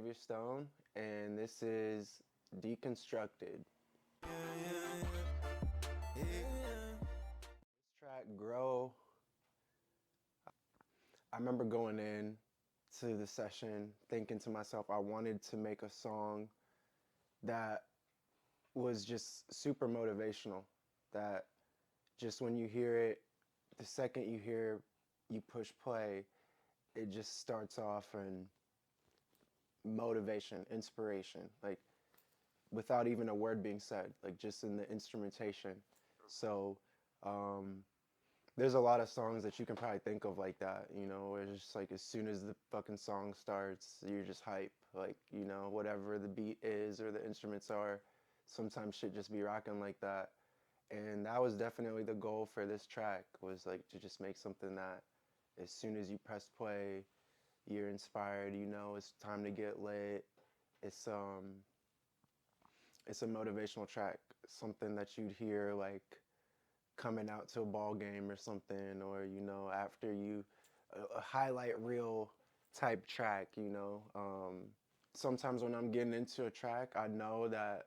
Xavier Stone, and this is Deconstructed. This track, Grow, I remember going in to the session thinking to myself, I wanted to make a song that was just super motivational, that just when you hear it, the second you push play, it just starts off and motivation, inspiration, like without even a word being said, like just in the instrumentation. So there's a lot of songs that you can probably think of like that, where it's just like as soon as the fucking song starts, you're just hype, like, whatever the beat is or the instruments are, sometimes shit just be rocking like that. And that was definitely the goal for this track, was like to just make something that as soon as you press play, you're inspired, it's time to get lit. It's a motivational track, something that you'd hear like coming out to a ball game or something, or after you a highlight reel type track. Sometimes when I'm getting into a track, I know that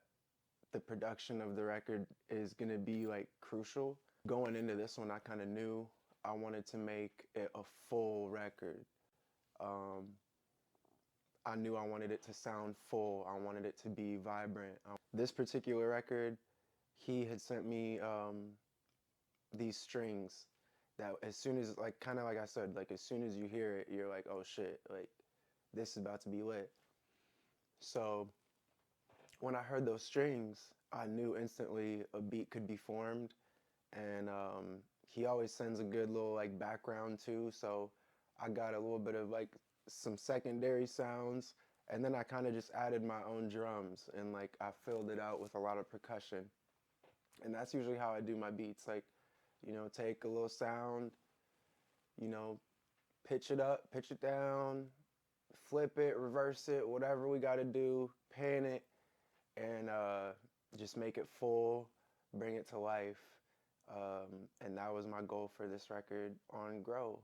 the production of the record is gonna be like crucial. Going into this one, I kind of knew I wanted to make it a full record. I knew I wanted it to sound full. I wanted it to be vibrant. This particular record, he had sent me these strings that as soon as, like, kind of like I said, like as soon as you hear it, you're like, oh shit, like this is about to be lit. So when I heard those strings, I knew instantly a beat could be formed. And he always sends a good little like background too, so I got a little bit of like some secondary sounds, and then I kind of just added my own drums, and like I filled it out with a lot of percussion. And that's usually how I do my beats, like, take a little sound, you know pitch it up, pitch it down, flip it, reverse it, whatever we got to do, pan it, and just make it full, bring it to life. And that was my goal for this record on Grow.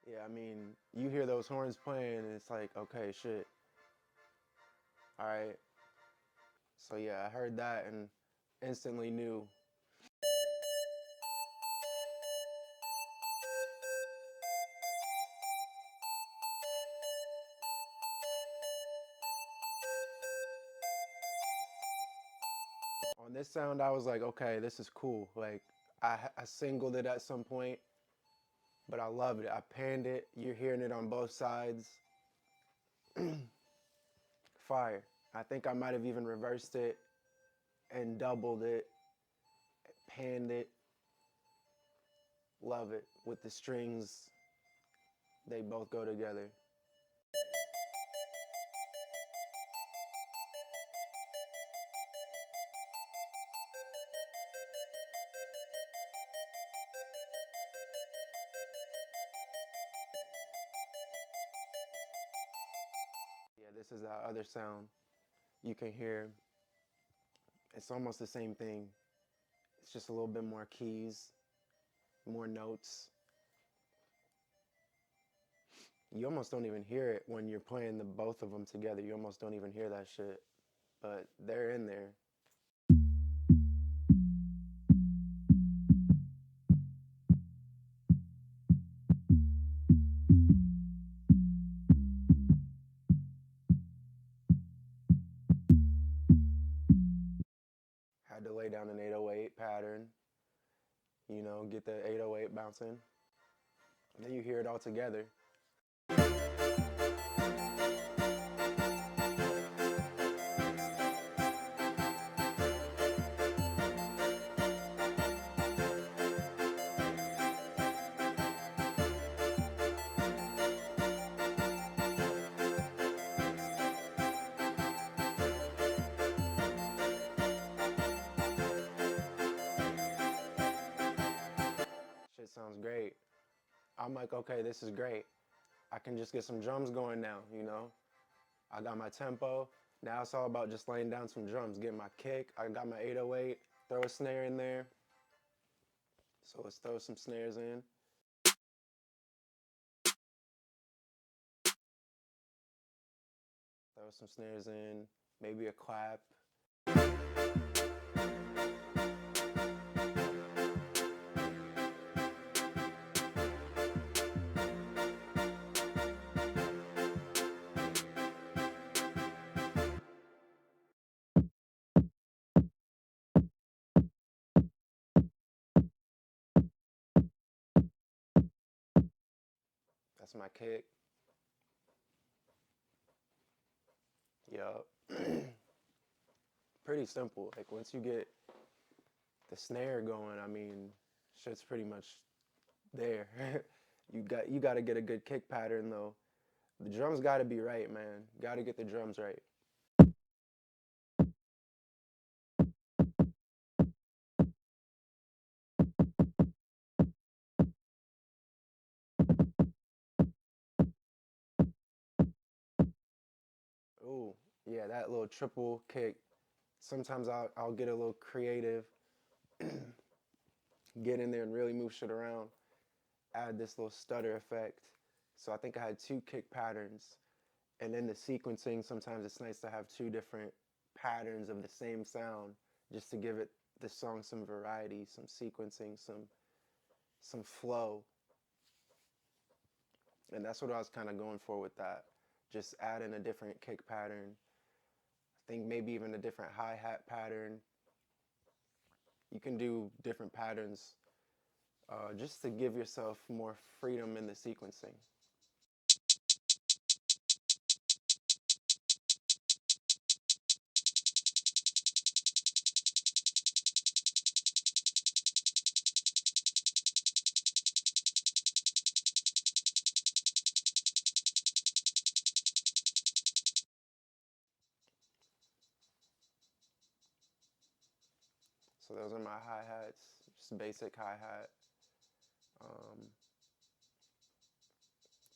Yeah, I mean, you hear those horns playing and it's like, okay, shit. All right. So yeah, I heard that and instantly knew. On this sound, I was like, okay, this is cool. Like, I singled it at some point, but I loved it. I panned it. You're hearing it on both sides. Fire. I think I might have even reversed it and doubled it, panned it. Love it. With the strings, they both go together. Yeah, this is that other sound you can hear. It's almost the same thing. It's just a little bit more keys, more notes. You almost don't even hear it when you're playing the both of them together. You almost don't even hear that shit, but they're in there. Had to lay down an 808 pattern, get the 808 bouncing. And then you hear it all together. I'm like, okay, this is great. I can just get some drums going now, you know? I got my tempo. Now it's all about just laying down some drums, getting my kick. I got my 808, throw a snare in there. So let's throw some snares in. Throw some snares in, maybe a clap. That's my kick. Yup. Pretty simple. Like once you get the snare going, I mean, shit's pretty much there. You got to get a good kick pattern though. The drums got to be right, man. Got to get the drums right. Ooh, yeah, that little triple kick. Sometimes I'll get a little creative, get in there and really move shit around, add this little stutter effect. So I think I had two kick patterns. And in the sequencing, sometimes it's nice to have two different patterns of the same sound just to give it the song some variety, some sequencing, some flow. And that's what I was kind of going for with that. Just add in a different kick pattern. I think maybe even a different hi-hat pattern. You can do different patterns just to give yourself more freedom in the sequencing. So those are my hi-hats, just basic hi-hat. Um,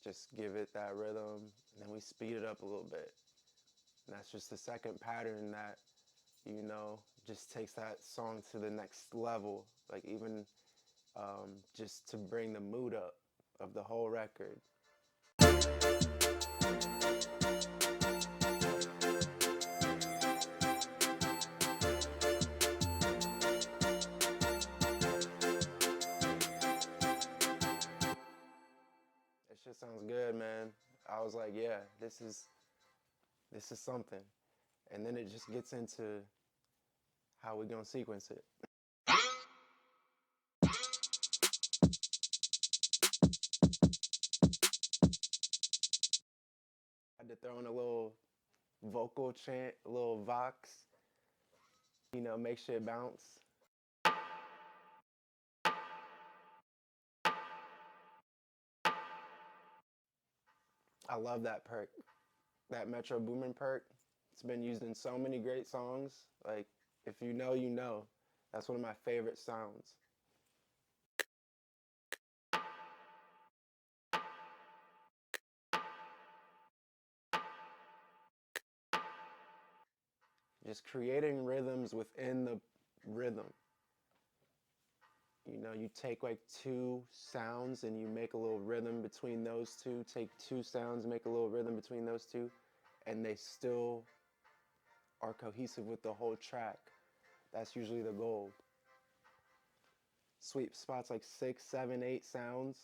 just give it that rhythm, and then we speed it up a little bit. And that's just the second pattern that, you know, just takes that song to the next level. Like even just to bring the mood up of the whole record. It shit sounds good, man. I was like, yeah, this is something. And then it just gets into how we gonna sequence it. I had to throw in a little vocal chant, a little vox, you know, make shit bounce. I love that perk, that Metro Boomin perk. It's been used in so many great songs. Like, if you know, you know. That's one of my favorite sounds. Just creating rhythms within the rhythm. You know, you take like two sounds and you make a little rhythm between those two. Take two sounds, make a little rhythm between those two, and they still are cohesive with the whole track. That's usually the goal. Sweet spots like 6, 7, 8 sounds.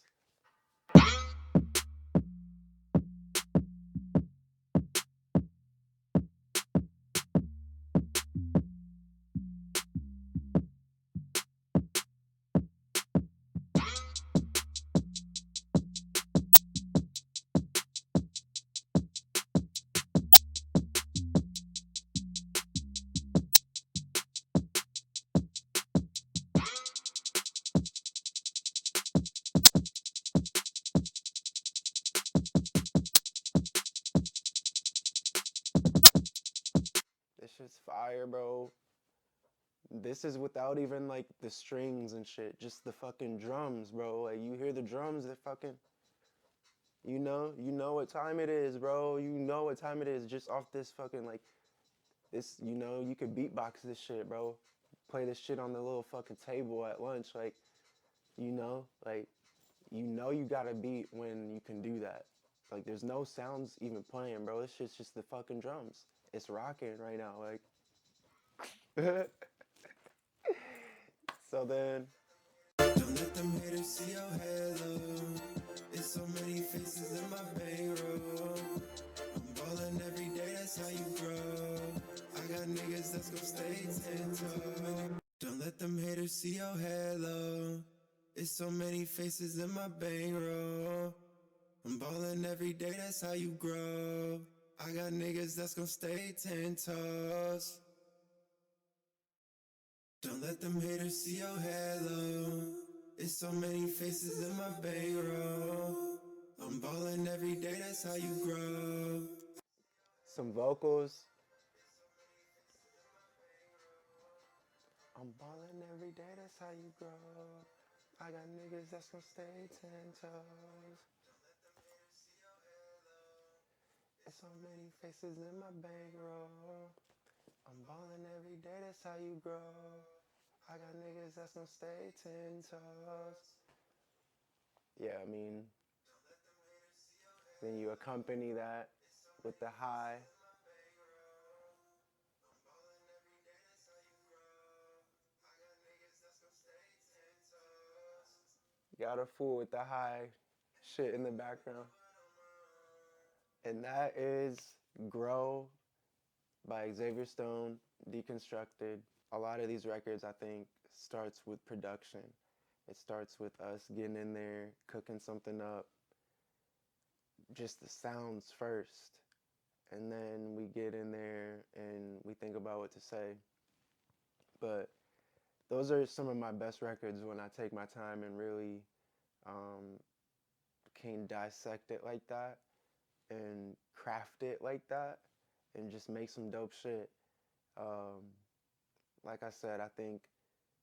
This shit's fire, bro. this is without even like the strings and shit, just the fucking drums, bro. Like you hear the drums, they're fucking, you know what time it is, bro. You know what time it is just off this fucking like this, you could beatbox this shit, bro. Play this shit on the little fucking table at lunch, like, like, you got a beat when you can do that. Like, there's no sounds even playing, bro. This shit's just the fucking drums. It's rocking right now, like. So then. Don't let them haters see your halo. There's so many faces in my bankroll. I'm ballin' every day, that's how you grow. I got niggas that's gon' stay 10 toes. Don't let them haters see your halo. There's so many faces in my bankroll. I'm ballin' every day, that's how you grow. I got niggas that's gon' stay 10 toes. Don't let them haters see your halo. There's so many faces in my bankroll. I'm ballin' every day, that's how you grow. Some vocals. I'm ballin' every day, that's how you grow. I got niggas that's gon' stay 10 toes. There's so many faces in my bankroll. I'm ballin' every day, that's how you grow. I got niggas that's gon' stay 10 toes. Yeah, I mean, then you accompany that with the high. Got a fool with the high shit in the background. And that is Grow by Xavier Stone, Deconstructed. A lot of these records, I think, starts with production. It starts with us getting in there, cooking something up, just the sounds first. And then we get in there and we think about what to say. But those are some of my best records when I take my time and really can dissect it like that and craft it like that and just make some dope shit. Like I said, I think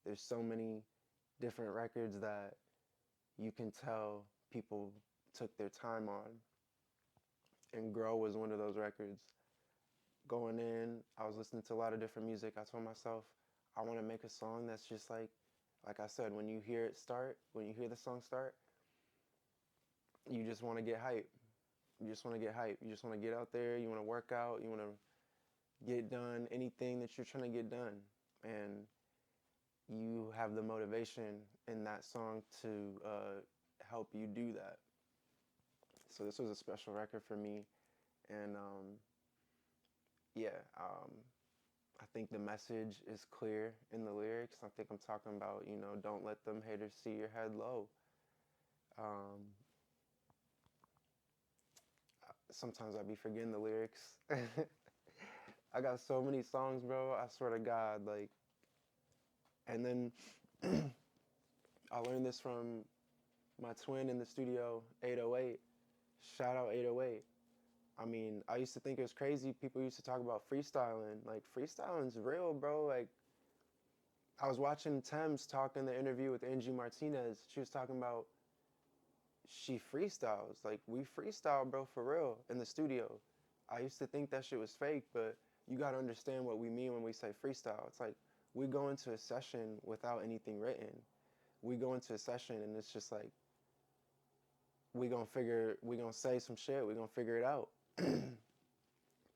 there's so many different records that you can tell people took their time on. And Grow was one of those records. Going in, I was listening to a lot of different music. I told myself, I want to make a song that's just like I said, when you hear it start, when you hear the song start, you just want to get hype. You just want to get hype. You just want to get out there. You want to work out. You want to get done anything that you're trying to get done. And you have the motivation in that song to help you do that. So this was a special record for me. And I think the message is clear in the lyrics. I think I'm talking about, don't let them haters see your head low. Sometimes I be forgetting the lyrics. I got so many songs, bro. I swear to God, like. And then I learned this from my twin in the studio, 808. Shout out 808. I mean, I used to think it was crazy. People used to talk about freestyling. Like, freestyling's real, bro. Like, I was watching Thames talk in the interview with Angie Martinez. She was talking about she freestyles. Like, we freestyle, bro, for real, in the studio. I used to think that shit was fake, but you gotta understand what we mean when we say freestyle. It's like, we go into a session without anything written. We go into a session and it's just like, we gonna say some shit, we gonna figure it out.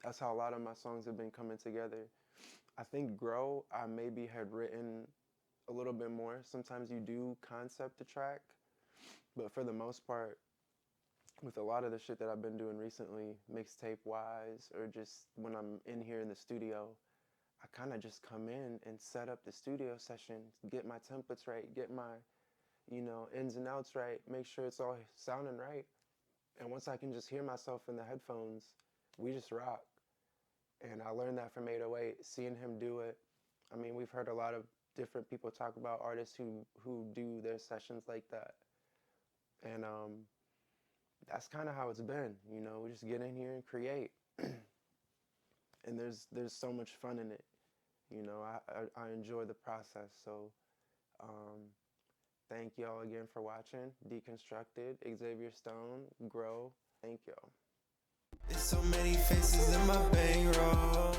That's how a lot of my songs have been coming together. I think Grow, I maybe had written a little bit more. Sometimes you do concept a track, but for the most part, with a lot of the shit that I've been doing recently, mixtape wise, or just when I'm in here in the studio, I kind of just come in and set up the studio session, get my templates right, get my, ins and outs right, make sure it's all sounding right. And once I can just hear myself in the headphones, we just rock. And I learned that from 808, seeing him do it. I mean, we've heard a lot of different people talk about artists who do their sessions like that. And that's kind of how it's been, we just get in here and create. And there's so much fun in it. You know, I enjoy the process. So thank y'all again for watching. Deconstructed, Xavier Stone, grow. Thank y'all. There's so many faces in my bankroll.